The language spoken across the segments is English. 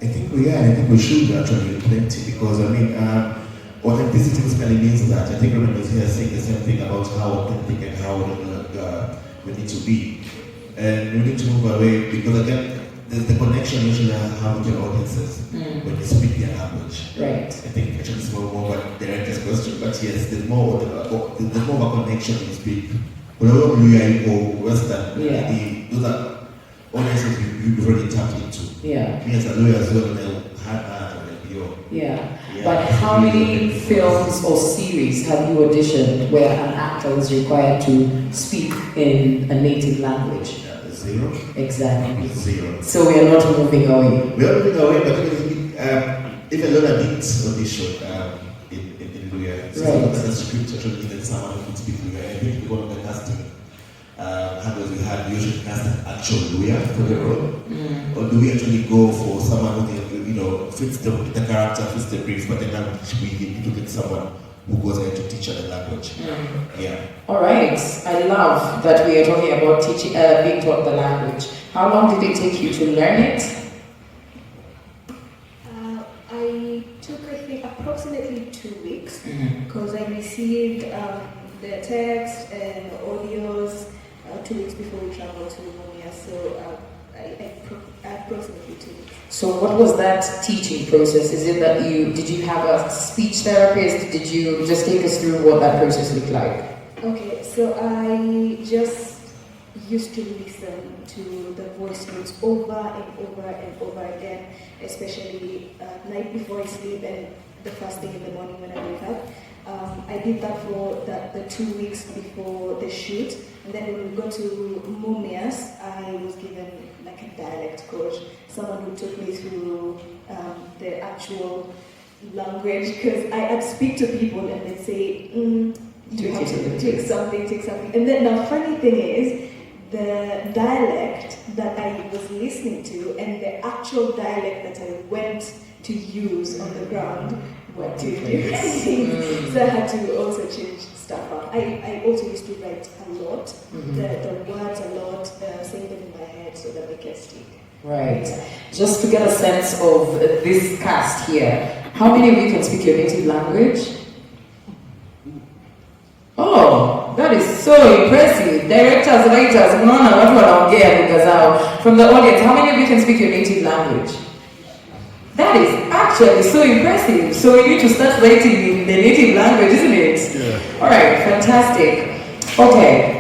I think we should actually plenty because I mean, authenticity basically means that I think Reuben was here saying the same thing about how authentic and how we need to be, and we need to move away because again, there's the connection you usually have with your audiences when you speak their language. Right. I think actually it's more about director's question, but yes, there's more of a connection when you speak. Whatever Blue or Western, those are audiences you've already tapped into. Yeah. Me as a lawyer as well, But how many films or series have you auditioned where an actor was required to speak in a native language? Zero. Exactly. Zero. So we are not moving away. We are moving away, but even though that needs audition in Luya, so as a script actually needed someone who could speak Luya. I think one of the casting handles we had, we usually cast an actual Luya for the role. Or do we actually go for someone who fits the character, fits the brief, but then we need to get someone who goes there to teach her the language. Yeah. All right. I love that we are talking about teaching, being taught the language. How long did it take you to learn it? I took, I think, approximately 2 weeks because I received the text and audios 2 weeks before we traveled to Romania. So approximately 2 weeks. So what was that teaching process? Is it that did you have a speech therapist? Did you just take us through what that process looked like? Okay, so I just used to listen to the voice notes over and over and over again, especially night before I sleep and the first thing in the morning when I wake up. I did that for the 2 weeks before the shoot, and then when we got to Mumias, I was given like a dialect coach, someone who took me through the actual language, because I'd speak to people and they'd say, you have to take something, and then the funny thing is, the dialect that I was listening to and the actual dialect that I went to use on the ground were two different things. So I had to also change stuff up. I also used to write a lot, the words a lot, saying them in my head so that they can stick. Right. Just to get a sense of this cast here, how many of you can speak your native language? Oh, that is so impressive. Directors, writers, from the audience, how many of you can speak your native language? That is actually so impressive. So we need to start writing in the native language, isn't it? Yeah. All right, fantastic. Okay.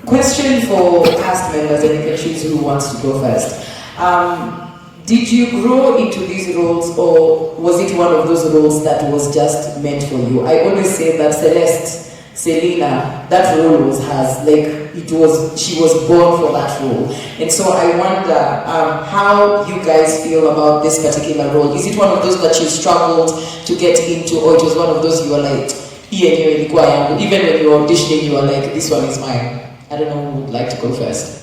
Question for cast members, and you can choose who wants to go first. Did you grow into these roles, or was it one of those roles that was just meant for you? I always say that Celeste, Selena, that role was hers. She was born for that role. And so I wonder how you guys feel about this particular role. Is it one of those that you struggled to get into, or it was one of those you were like, even when you were auditioning, you were like, this one is mine? I don't know who would like to go first.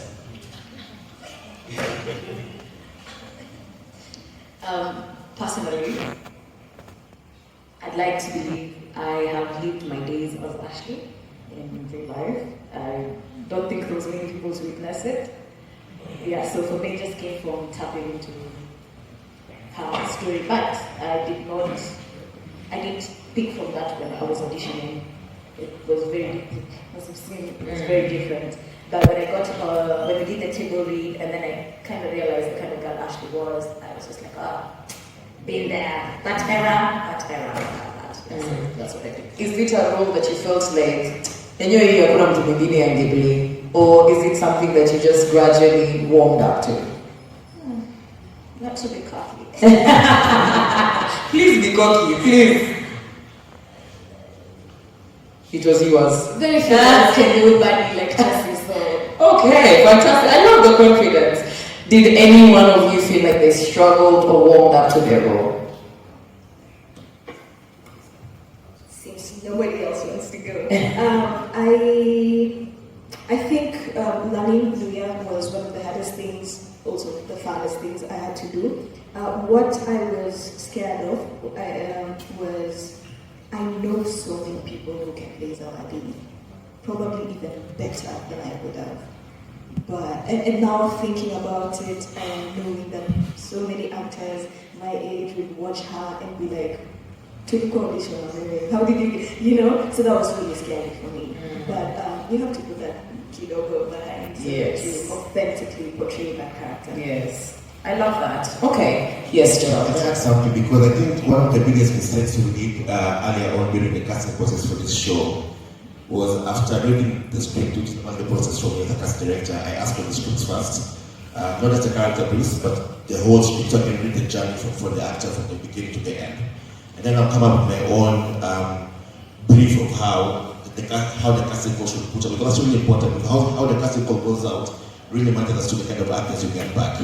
Personally, I'd like to believe I have lived my days as Ashley in real life. I don't think there was many people to witness it. Yeah, so for me, it just came from tapping into her story. But I didn't pick from that when I was auditioning. It was very, as you've seen, it was very different. But when when we did the table read, and then I kind of realized the kind of girl Ashley was, I was just like, been there, that era. That's what I did. Is it a role that you felt like, or is it something that you just gradually warmed up to? Not to be cocky. Please be cocky, please. It was yours. Very few can do bad lectures, so. Okay, fantastic. I love the confidence. Did any one of you feel like they struggled or warmed up to their role? Since nobody else wants to go. I think learning Luya was one of the hardest things, also the funnest things I had to do. What I was scared of was I know so many people who can play Zawadi, probably even better than I would have. But and now thinking about it and knowing that so many actors my age would watch her and be like, typical audition, how did you know? So that was really scary for me. But you have to put that kid over behind so that you authentically portray that character. Yes. I love that. Okay. Yes, Gerald. I add something because I think one of the biggest mistakes we did earlier on during the casting process for this show was after reading the script, which is the process from the casting director, I asked for the scripts first. Not just the character briefs, but the whole script, so I can read the journey for the actor from the beginning to the end. And then I'll come up with my own brief of how the casting call should put out, because that's really important. How the casting call goes out really matters as to the kind of actors you get back.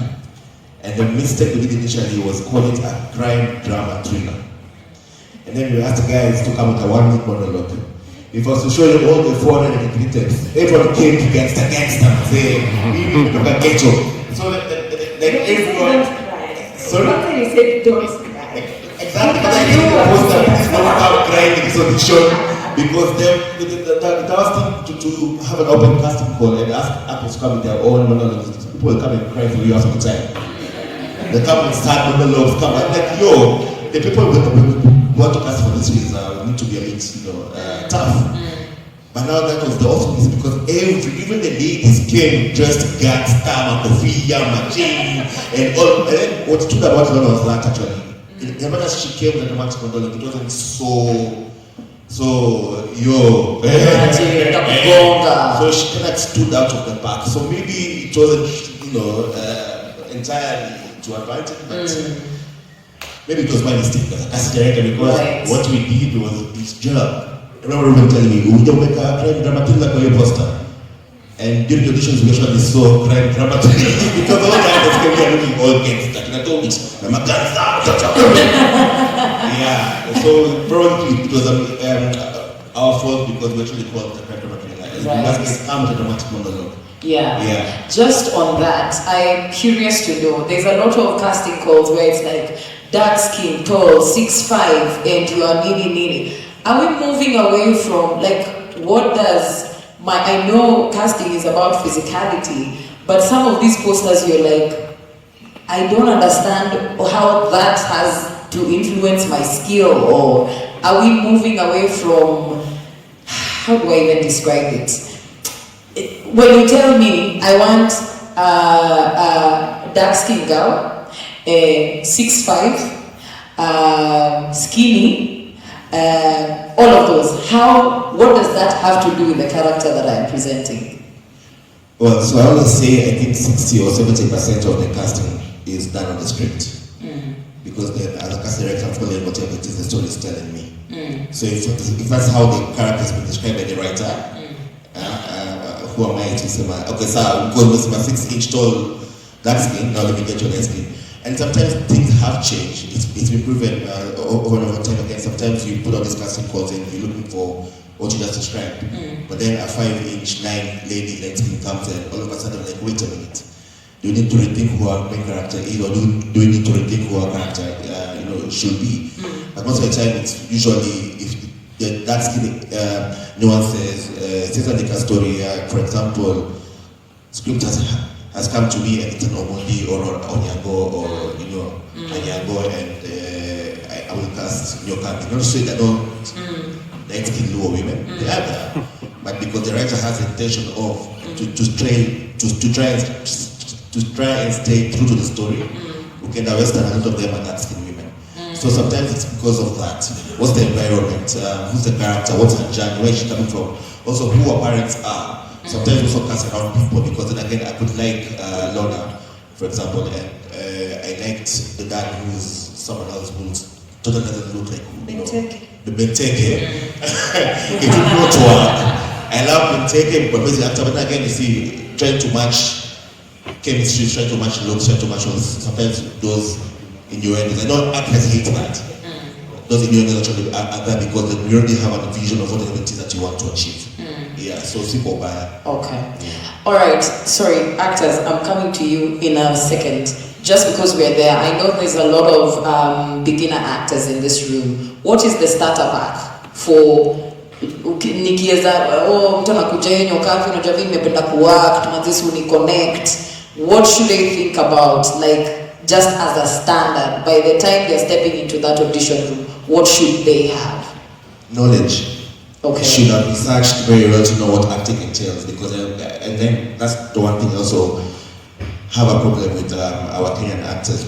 And the mistake we did initially was call it a crime drama thriller. And then we asked the guys to come with a 1 minute monologue. If I was to show you all the 400 ingredients, everyone came to gangster and say, we look at ghetto. So that everyone. Sorry? How can you say don't cry? Exactly, because I think the poster is not about crying in this audition, because the last thing to have an open casting call and ask actors to come with their own monologues, people will come and cry for you half the time. The come and start monologues, come and like, yo, the people who want to cast for this reason need to be a bit, tough. But now that was the awesome because even the ladies came dressed gangster, Mofaya Masterclasses, and all. And then what stood about Lona was that actually. Even as she came with the dramatic monologue, it wasn't so yo. So she kind of stood out of the pack. So maybe it wasn't, entirely to advantage, but maybe it was my mistake as a director because what we did was this job. I remember Reuben telling me, we don't make a crime drama thriller for your poster. And during the auditions, we actually saw crime drama thriller because all the actors came here looking all gangster. And I told me, I'm a gangster. Yeah, so probably it was our fault because we actually called the crime drama thriller. Because I'm the dramatic monologue. Yeah. Just on that, I'm curious to know. There's a lot of casting calls where it's like dark skin, tall, 6'5", and you are nini. Are we moving away from what does I know casting is about physicality, but some of these posters you're like, I don't understand how that has to influence my skill, or are we moving away from, how do I even describe it? When you tell me I want a dark-skinned girl, 6'5", skinny, all of those, what does that have to do with the character that I'm presenting? Well, so I always say I think 60 or 70% of the casting is done on the script. Because as a casting director, I'm following whatever it is the story is telling me. So if that's how the character has been described by the writer, who am I to say okay, so because my 6-inch tall dark skin, now let me get your light skin. And sometimes things have changed. It's been proven over and over time again. Sometimes you put on these casting calls and you're looking for what you just described. But then a 5'9" lady light skin comes and all of a sudden like, wait a minute. Do we need to rethink who our main character is, or do we need to rethink who our character should be? But most of the time it's usually if that skin nuances, things like a story, for example, script has come to me and it's an Omondi or Onyango or Anyango, and I will cast Nyakobi. Not to say that don't light skin lower women, they are there, but because the writer has the intention of to try and stay true to the story, we can arrest a lot of them are dark skin women. So sometimes it's because of that. What's the environment? Who's the character? What's her journey? Where is she coming from? Also, who her parents are. Sometimes we also cast around people because then again, I could like Lorna, for example, and I liked the dad who's someone else who totally doesn't look like the Benteke. It would not work. I love Benteke, but basically after that again, you see, trying to match chemistry, trying to match looks, trying to match sometimes those innuendos. I know actors hate that. Those innuendos actually are there because you already have a vision of what it is that you want to achieve. Yeah, so simple by. Okay. Alright, sorry, actors, I'm coming to you in a second. Just because we're there, I know there's a lot of beginner actors in this room. What is the starter pack for nikieza mtu anakuja Nyakobi unajua mimi nimependa kuwork tuanze connect? What should I think about? Like just as a standard, by the time they're stepping into that audition room, what should they have? Knowledge. Okay. Should have researched very well to know what acting entails, because and then that's the one thing I also have a problem with our Kenyan actors.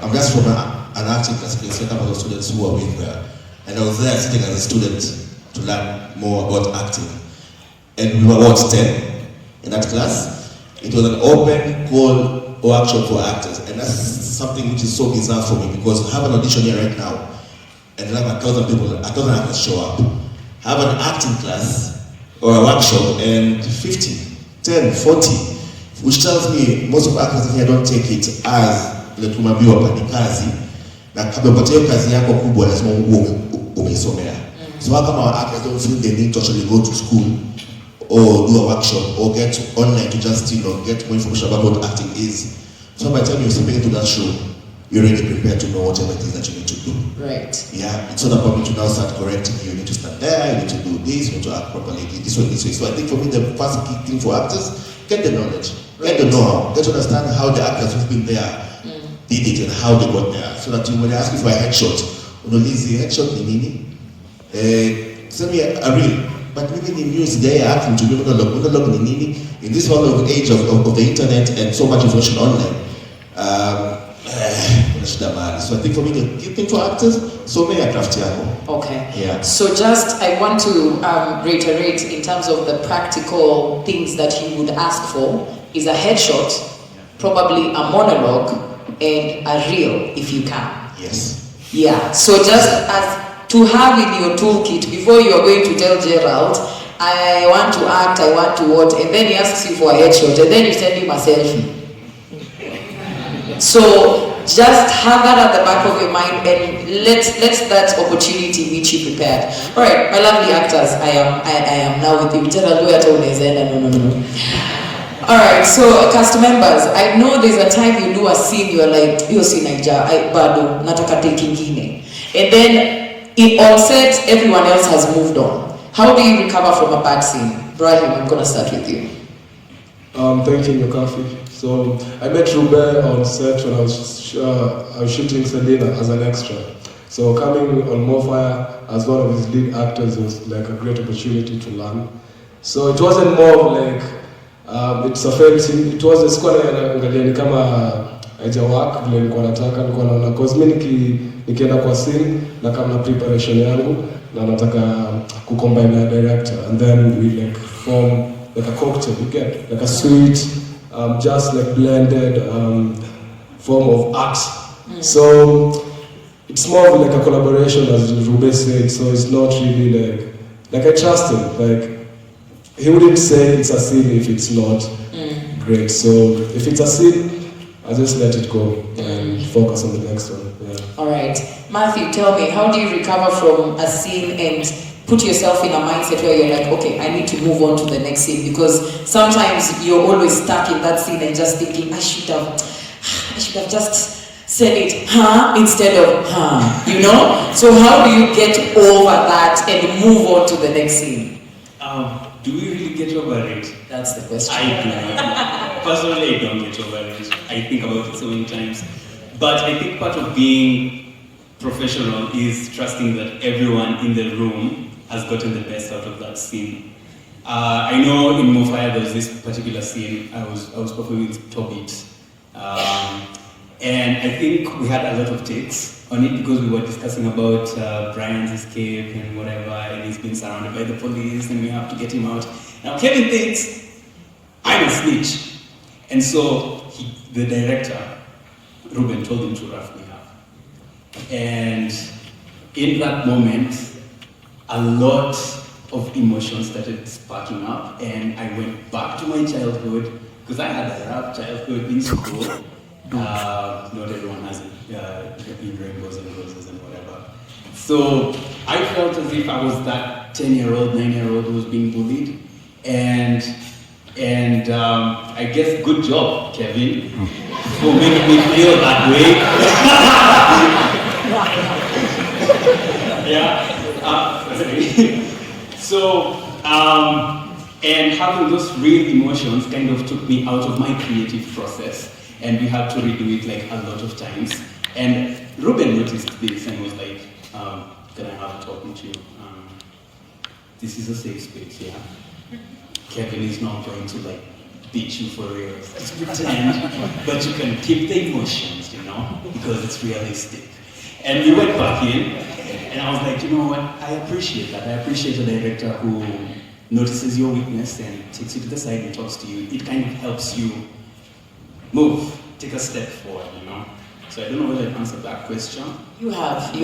I'm just from an acting class, a set up of students who are with there, and I was there sitting as a student to learn more about acting. And we were about 10 in that class. It was an open call workshop for actors, and that's something which is so bizarre for me, because I have an audition here right now, and I have 1,000 people, 1,000 actors show up. I have an acting class or a workshop, and 50, 10, 40, which tells me most of actors here don't take it as the tumeambiwa hapa ni kazi, na kabla upate hiyo kazi yako kubwa lazima umeisomea. So how come our actors don't feel they need to actually go to school or do a workshop or get online to just get more information about what acting is? So by the time you're stepping into that show, you're already prepared to know whatever it is that you need to do. Right. Yeah, it's not about me to now start correcting you. You need to stand there, you need to do this, you need to act properly, this way, this way. So I think for me, the first key thing for actors, get the knowledge, get the know-how, get to understand how the actors who've been there did it and how they got there. So that when they ask you for a headshot, unulizi headshot ni nini? Send me a reel. But even in news, they are acting to be monologue ni nini? In this whole of age of the internet and so much information online. So I think for me, the key thing for actors, so many craft yako. Okay. Yeah. So just, I want to reiterate in terms of the practical things that you would ask for is a headshot, probably a monologue, and a reel if you can. Yes. Yeah. So just as to have in your toolkit before you are going to tell Gerald, I want to act, I want to what, and then he asks you for a headshot, and then you send him a selfie. So just have that at the back of your mind, and let that opportunity meet you prepared. All right, my lovely actors, I am now with you. No. All right, so cast members, I know there's a time you do a scene, you're like, yo si naija, bado nataka take ingine, and then on set everyone else has moved on. How do you recover from a bad scene? Brahim, I'm gonna start with you. Thank you, Nyakobi. So I met Reuben on set when I was shooting Selena as an extra. So coming on Mofaya as one of his lead actors was like a great opportunity to learn. So it wasn't more of like it's a failed scene. It was a squad angalia ni kama haija work vile nilikuwa nataka. Nilikuwa naona cause mimi nikienda kwa scene na kama preparation yangu na nataka kucombine na director, and then we like form like a cocktail, you get like a sweet just like blended form of art. So it's more of like a collaboration, as Reuben said. So it's not really like I trust him. Like he wouldn't say it's a scene if it's not great. So if it's a scene, I just let it go and focus on the next one. Yeah. All right, Matthew, tell me, how do you recover from a scene and put yourself in a mindset where you're like, okay, I need to move on to the next scene? Because sometimes you're always stuck in that scene and just thinking, I should have just said it, instead of, you know? So how do you get over that and move on to the next scene? Do we really get over it? That's the question. I do. Personally, I don't get over it. I think about it so many times. But I think part of being professional is trusting that everyone in the room has gotten the best out of that scene. I know in Mofaya there was this particular scene I was performing with Tobit, and I think we had a lot of takes on it because we were discussing about Brian's escape and whatever, and he's been surrounded by the police and we have to get him out. Now Kevin thinks I'm a snitch, and so the director, Reuben, told him to rough me up. And in that moment, a lot of emotions started sparking up, and I went back to my childhood, because I had a rough childhood in school. Not everyone has in rainbows and roses and whatever. So I felt as if I was that 10-year-old, 9-year-old who was being bullied. And I guess good job, Kevin, for making me feel that way. Yeah. So, and having those real emotions kind of took me out of my creative process. and we had to redo it like a lot of times. And Reuben noticed this and was like, can I have a talk with you? This is a safe space, yeah? Kevin is not going to like beat you for real. Just pretend, but you can keep the emotions, you know, because it's realistic. And we went back in, and I was like, you know what, I appreciate that. I appreciate a director who notices your weakness and takes you to the side and talks to you. It kind of helps you move, take a step forward, you know. So I don't know whether I answered that question. You have,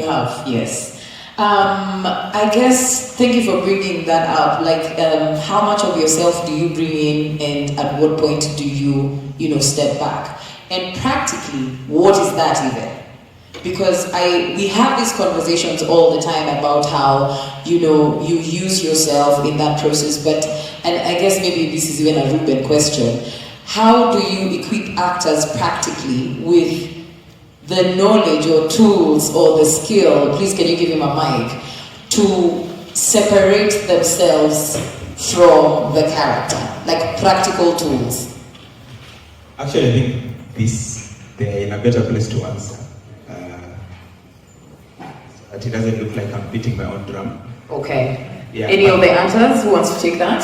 yes. I guess, thank you for bringing that up. Like, how much of yourself do you bring in, and at what point do you, step back? And practically, what is that even? Because we have these conversations all the time about how, you use yourself in that process, and I guess maybe this is even a Reuben question. How do you equip actors practically with the knowledge or tools or the skill, please can you give him a mic, to separate themselves from the character, like practical tools? Actually, I think they're in a better place to answer. It doesn't look like I'm beating my own drum. Okay. Yeah, any of the answers? Who wants to take that?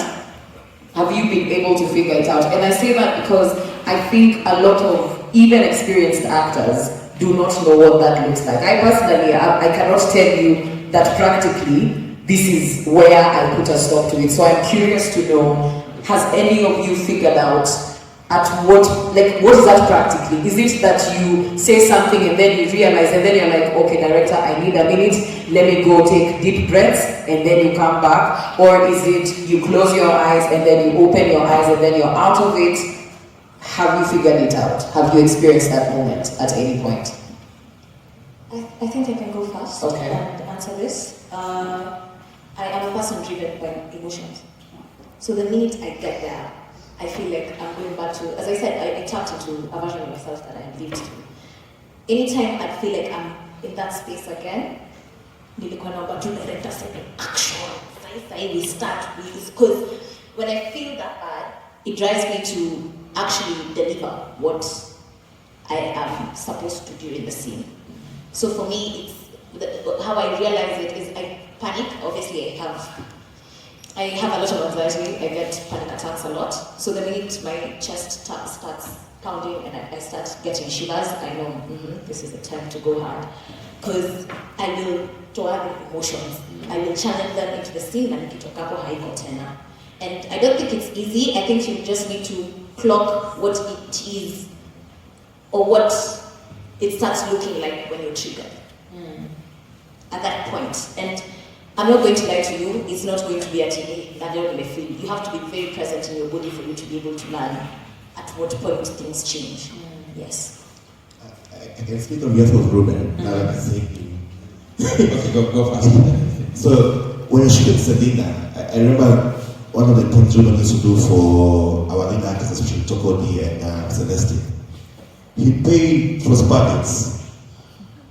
Have you been able to figure it out? And I say that because I think a lot of even experienced actors do not know what that looks like. I personally, I cannot tell you that practically this is where I put a stop to it. So I'm curious to know, has any of you figured out what is that practically? Is it that you say something and then you realize and then you're like, okay, director, I need a minute, let me go take deep breaths and then you come back? Or is it you close your eyes and then you open your eyes and then you're out of it? Have you figured it out? Have you experienced that moment at any point? I think I can go first and answer this. I am a person driven by emotions. So the minute I get there, I feel like I'm going back to, as I said, I tapped into a version of myself that I lived to. Anytime I feel like I'm in that space again, nilikuwa naomba tu director say action. We start with, because when I feel that bad, it drives me to actually deliver what I am supposed to do in the scene. So for me, how I realize it is I panic. Obviously, I have a lot of anxiety. I get panic attacks a lot. So the minute my chest starts pounding and I start getting shivers, I know this is the time to go hard. Because I will toa the emotions. I will channel them into the scene and nikitoka hapo haiko tena. And I don't think it's easy. I think you just need to clock what it is or what it starts looking like when you're triggered. At that point. And I'm not going to lie to you, it's not going to be at a that you're going to feel. You have to be very present in your body for you to be able to learn at what point things change. Yes. I can speak on behalf of Reuben, now I can say Okay, go first. So, when you're shooting Selena, I remember one of the things Reuben used to do for our lead actors, especially Tokodi and Celeste. He paid for spadets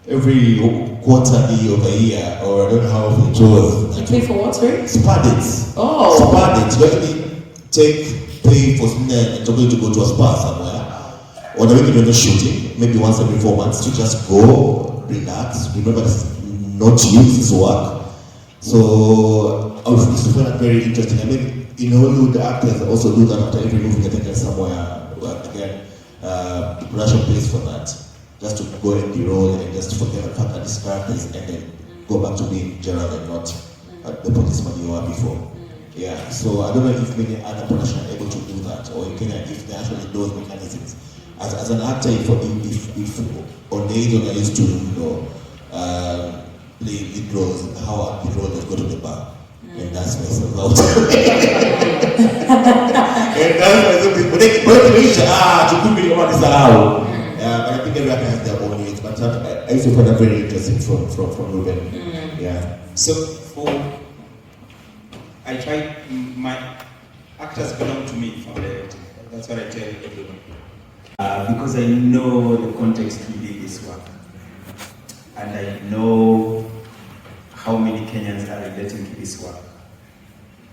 every quarterly of a year, or I don't know how often it was. You pay for what, sorry? Spadets. Oh. Spadets. You actually pay for Selena and Tokodi to go to a spa somewhere. Or the weekend when you're shooting, maybe once every 4 months, to just go, relax. Remember, this is not you, this is work. So, I was just find that very interesting. I mean, in Hollywood, the actors also do that after every movie. I think there's somewhere, again, the production pays for that. Just to go in the role and just forget the fact that this character is, and then go back to being Gerald and not the policeman you were before. Yeah, so I don't know if many other productions are able to do that, or in Kenya, if they actually those mechanisms. As an actor, if on days when I used to, play lead roles, how the role just go to the bar. And that's myself out. And that's myself. But I think every actor has their own needs. But I used to find that very interesting from Reuben. Yeah. So I try, my actors belong to me from the, that's what I tell everyone. Because I know the context within this work. And I know how many Kenyans are relating to this work.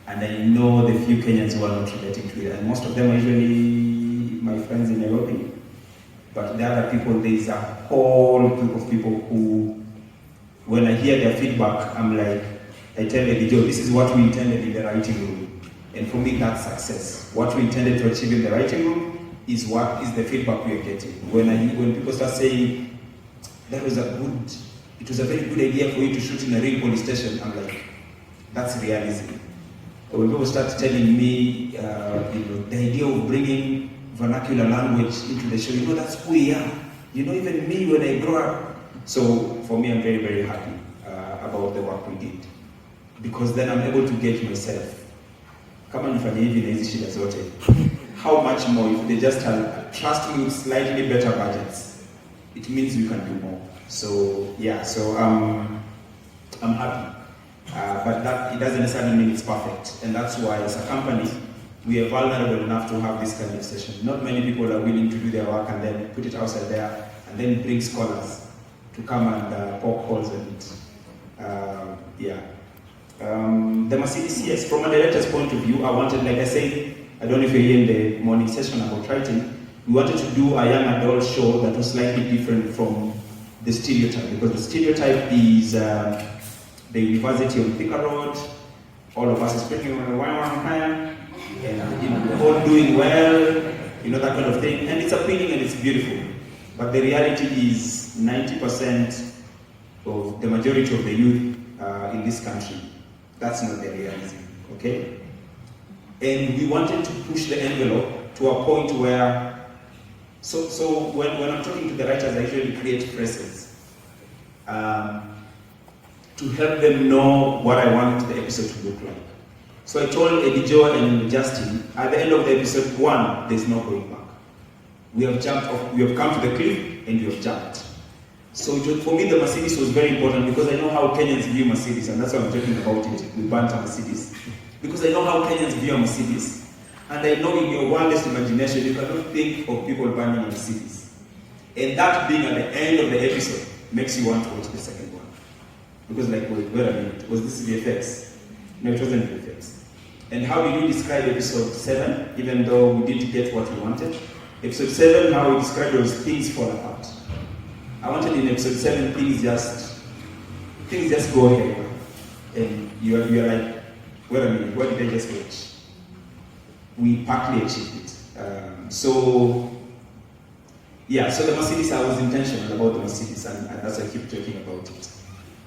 And I know the few Kenyans who are not relating to it. And most of them are usually my friends in Nairobi. But the other people, there's a whole group of people who, when I hear their feedback, I'm like, I tell Abigail, this is what we intended in the writing room. And for me, that's success. What we intended to achieve in the writing room is what is the feedback we are getting. When people start saying, it was a very good idea for you to shoot in a real police station, I'm like, that's realism. Or when people start telling me, the idea of bringing vernacular language into the show, that's who we are. Even me when I grow up. So for me, I'm very, very happy about the work we did. Because then I'm able to gauge myself. Kama nifanye hivi na hizi shida zote, how much more if they just trust me with slightly better budgets, it means we can do more. So yeah, I'm happy. But that it doesn't necessarily mean it's perfect. And that's why as a company, we are vulnerable enough to have this kind of session. Not many people are willing to do their work and then put it outside there and then bring scholars to come and poke holes in it. The Mercedes, yes, from a director's point of view, I wanted, like I said, I don't know if you're here in the morning session about writing, we wanted to do a young adult show that was slightly different from the stereotype, because the stereotype is the University of Thika Road, all of us are speaking on the and we're all doing well, that kind of thing, and it's appealing and it's beautiful. But the reality is 90% of the majority of the youth in this country, that's not the reality, okay? And we wanted to push the envelope to a point where, so when I'm talking to the writers, I usually create phrases to help them know what I want the episode to look like. So I told Eddie Joe and Justin, at the end of the episode 1, there's no going back. We have jumped off, we have come to the cliff and we have jumped. So for me, the Mercedes was very important because I know how Kenyans view Mercedes, and that's why I'm talking about it, we banter Mercedes. Because I know how Kenyans view a Mercedes. And I know in your wildest imagination, you cannot think of people burning a Mercedes. And that being at the end of the episode makes you want to watch the second one. Because like, wait a minute, was this VFX? No, it wasn't VFX. And how did you describe episode 7, even though we didn't get what we wanted? Episode 7, how we described was things fall apart. I wanted in episode 7, things just go ahead. And you're like, wait a minute, what did I just watch? We partly achieved it. So the Mercedes, I was intentional about the Mercedes, and that's why I keep talking about it.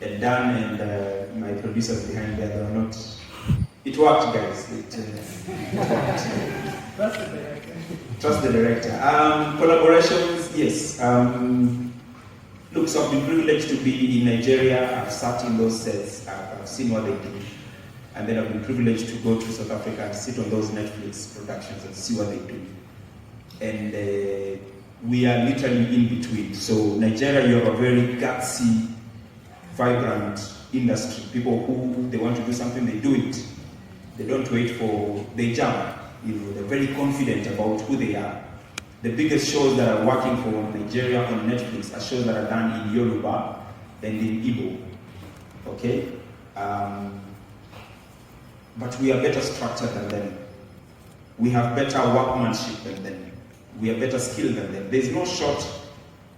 And Dan and my producers behind there, they were not. It worked, guys. It worked. Trust the director. Trust the director. Collaborations, yes. Look, so I've been privileged to be in Nigeria. I've sat in those sets. I've seen what they do. And then I've been privileged to go to South Africa and sit on those Netflix productions and see what they do. And we are literally in between. So Nigeria, you have a very gutsy, vibrant industry. People who, they want to do something, they do it. They don't wait for, they jump. They're very confident about who they are. The biggest shows that are working for Nigeria on Netflix are shows that are done in Yoruba and in Igbo. Okay? But we are better structured than them. We have better workmanship than them. We are better skilled than them. There's no shot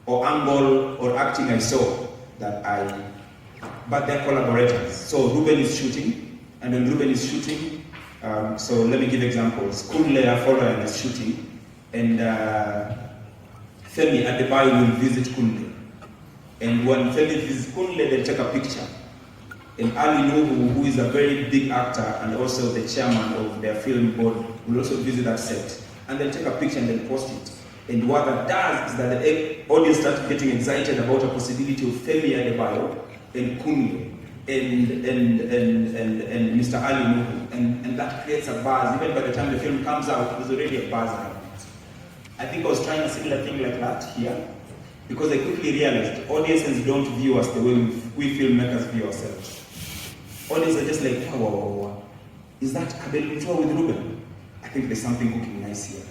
or angle or acting I saw but they're collaborators. So Reuben is shooting, and when Reuben is shooting, so let me give examples. Kunle Following is shooting, and Femi Adebayo will visit Kunle. And when Femi visits Kunle, they'll take a picture. And Ali Nuhu, who is a very big actor and also the chairman of their film board, will also visit that set. And they'll take a picture and they'll post it. And what that does is that the audience starts getting excited about a possibility of Femi Adebayo and Kunle and Mr. Ali Nuhu. And that creates a buzz. Even by the time the film comes out, there's already a buzz around it. I think I was trying a similar thing like that here, because I quickly realized audiences don't view us the way we filmmakers view ourselves. Audiences are just like, wow. Is that Abel Mutua with Reuben? I think there's something cooking nice here.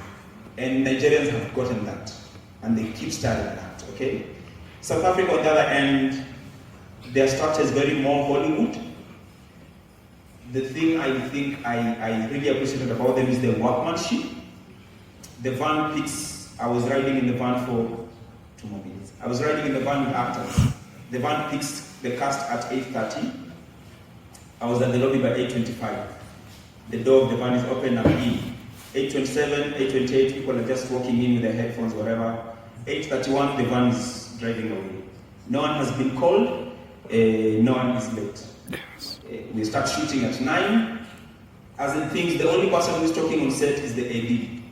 And Nigerians have gotten that, and they keep starting that, okay? South Africa, on the other end, their structure is very more Hollywood. The thing I think I really appreciated about them is their workmanship. The van picks, I was riding in the van for 2 more minutes. I was riding in the van with actors. The van picks the cast at 8:30. I was at the lobby by 8:25. The door of the van is open, I'm in. 8:27, 8:28, people are just walking in with their headphones, whatever. 8:31, the van is driving away. No one has been called, no one is late. We start shooting at 9. As in things, the only person who is talking on set is the AD.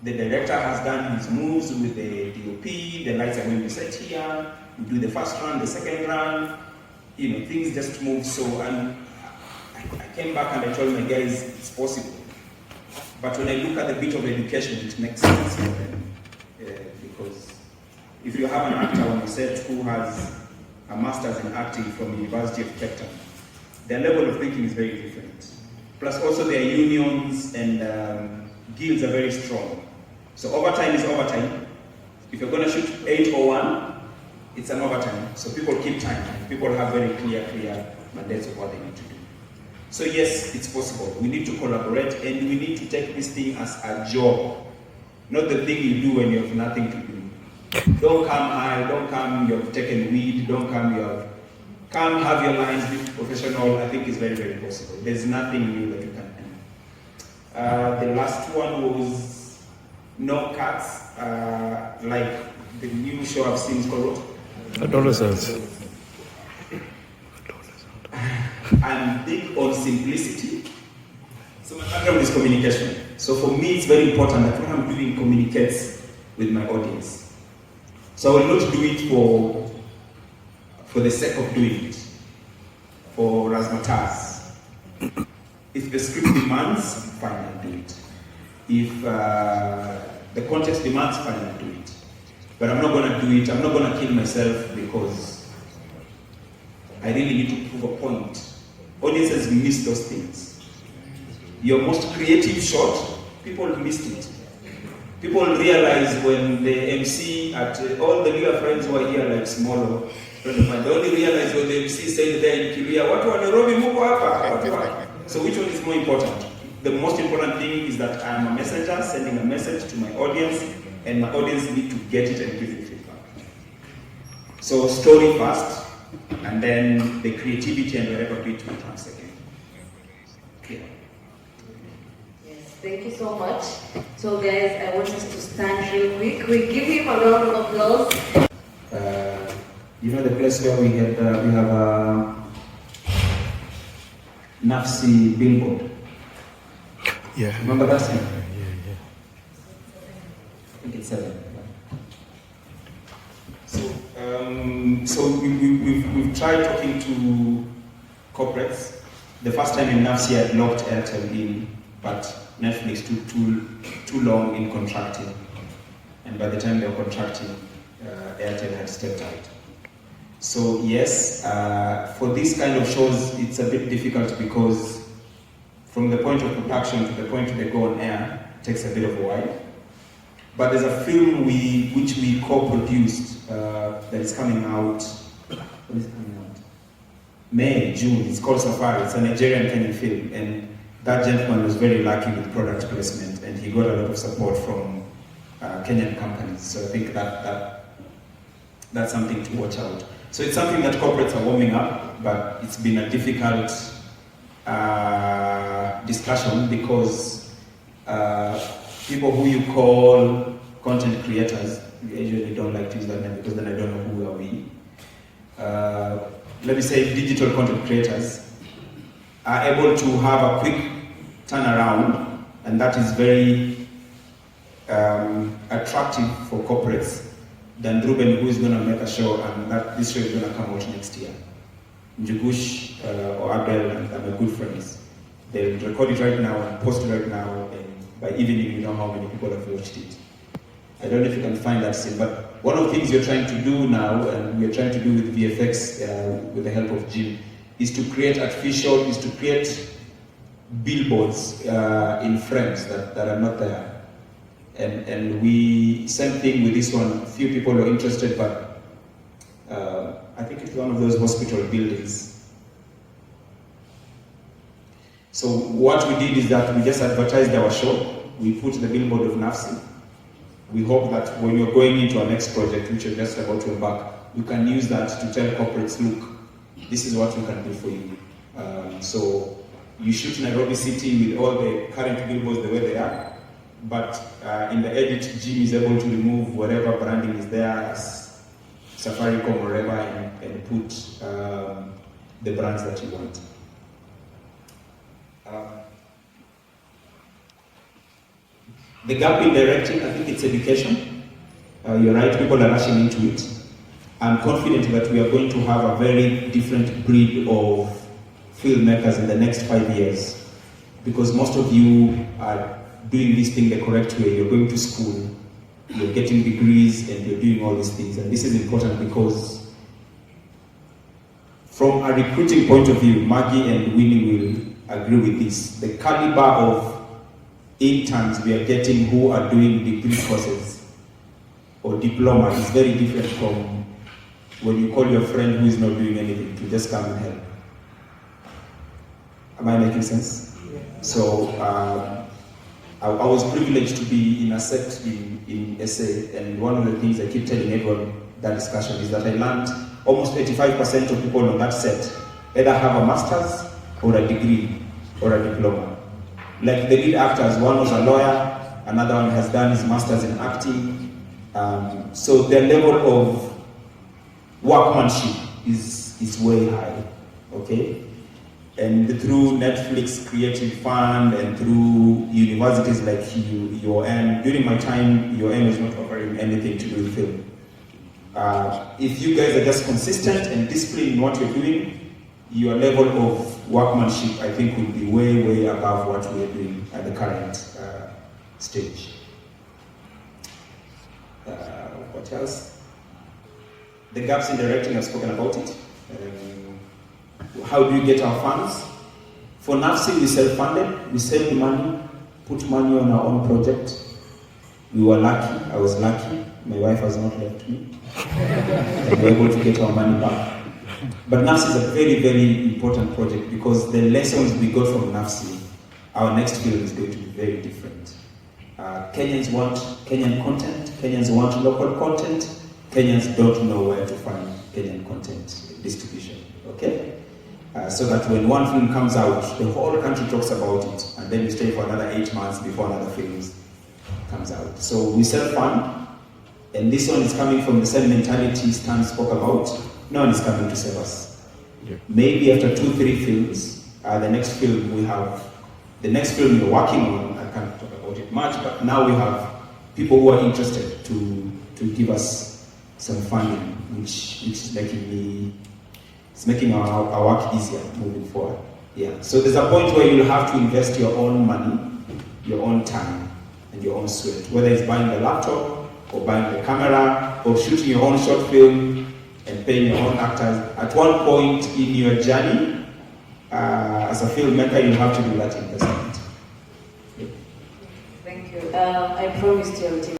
The director has done his moves with the DOP, the lights are going to set here, we do the first run, the second run, things just move. So I came back and I told my guys, it's possible. But when I look at the bit of education, it makes sense for them. Because if you have an actor on the set who has a master's in acting from the University of Cape Town, their level of thinking is very different. Plus also their unions and guilds are very strong. So overtime is overtime. If you're going to shoot 8:01, it's an overtime. So people keep time. People have very clear mandates of what they need to do. So yes, it's possible. We need to collaborate and we need to take this thing as a job, not the thing you do when you have nothing to do. Don't come high, don't come, you have taken weed, don't come, come have your lines, be professional. I think it's very, very possible. There's nothing new that you can do. The last one was no cuts, like the new show I've seen is called Adolescents. I'm big on simplicity. So my background is communication. So for me, it's very important that what I'm doing communicates with my audience. So I will not do it for the sake of doing it, for razzmatazz. If the script demands, fine, I'll do it. If the context demands, fine, I'll do it. But I'm not going to do it, I'm not going to kill myself because I really need to prove a point. Audiences miss those things. Your most creative shot, people missed it. People realize when the MC at all the dear friends who are here, like Smolo, they only realize when the MC said there in Kiria, what was Nairobi muko hapa? So which one is more important? The most important thing is that I'm a messenger sending a message to my audience, and my audience need to get it and give me feedback. So story first, and then the creativity and whatever bit comes again. Okay. Yes, thank you so much. So guys, I want us to stand real quick. We give him a round of applause. The place where we have a Nafsi billboard. Yeah. Remember that thing? Yeah. I think it's 7. So we've tried talking to corporates. The first time in Nafsi I locked Airtel in, but Netflix took too long in contracting. And by the time they were contracting, Airtel had stepped out. So yes, for these kind of shows, it's a bit difficult because from the point of production to the point they go on air, it takes a bit of a while. But there's a film which we co-produced that is coming out. When is it coming out? May, June. It's called Safari. It's a Nigerian Kenyan film, and that gentleman was very lucky with product placement, and he got a lot of support from Kenyan companies. So I think that's something to watch out. So it's something that corporates are warming up, but it's been a difficult discussion because people who you call content creators, we usually don't like to use that name because then I don't know who are we. Let me say digital content creators are able to have a quick turnaround, and that is very attractive for corporates than Reuben, who is going to make a show, and that this show is going to come out next year. Njugush or Abigail and my good friends, they'll record it right now and post it right now, and by evening you know how many people have watched it. I don't know if you can find that scene, but one of the things we're trying to do now, and we're trying to do with VFX, with the help of Jim, is to create billboards in frames that are not there. And we, same thing with this one, few people are interested, but I think it's one of those hospital buildings. So what we did is that we just advertised our show. We put the billboard of Nafsi, we hope that when you're going into our next project, which you're just about to embark, you can use that to tell corporates, look, this is what we can do for you. So you shoot Nairobi City with all the current billboards the way they are, but in the edit, Jim is able to remove whatever branding is there as Safaricom or whatever and put the brands that you want. The gap in directing, I think it's education. You're right, people are rushing into it. I'm confident that we are going to have a very different breed of filmmakers in the next 5 years, because most of you are doing this thing the correct way. You're going to school, you're getting degrees, and you're doing all these things. And this is important because from a recruiting point of view, Maggie and Winnie will agree with this. The caliber of interns we are getting who are doing degree courses or diploma is very different from when you call your friend who is not doing anything to just come and help. Am I making sense? Yeah. So I was privileged to be in a set in SA, and one of the things I keep telling everyone that discussion is that I learned almost 85% of people on that set either have a master's or a degree or a diploma. Like the lead actors, one was a lawyer, another one has done his master's in acting. So their level of workmanship is way high, okay? And through Netflix Creative Fund and through universities like UoN, during my time, UoN was not offering anything to do with film. If you guys are just consistent and disciplined in what you're doing, your level of workmanship, I think, will be way, way above what we are doing at the current stage. What else? The gaps in directing, I've spoken about it. How do you get our funds? For NAFSI, we self-funded. We saved money, put money on our own project. We were lucky. I was lucky. My wife has not left me. And we were able to get our money back. But NAFSI is a very, very important project because the lessons we got from NAFSI, our next film is going to be very different. Kenyans want Kenyan content. Kenyans want local content. Kenyans don't know where to find Kenyan content distribution. Okay? So that when one film comes out, the whole country talks about it, and then we stay for another 8 months before another film comes out. So we self-fund, and this one is coming from the same mentality Stan spoke about. No one is coming to save us. Yeah. Maybe after 2-3 films, the next film we're working on, I can't talk about it much, but now we have people who are interested to give us some funding, which is making our work easier moving forward. Yeah. So there's a point where you'll have to invest your own money, your own time, and your own sweat, whether it's buying the laptop, or buying the camera, or shooting your own short film, and paying your own actors. At one point in your journey, as a filmmaker, you have to do that investment. Thank you. I promised you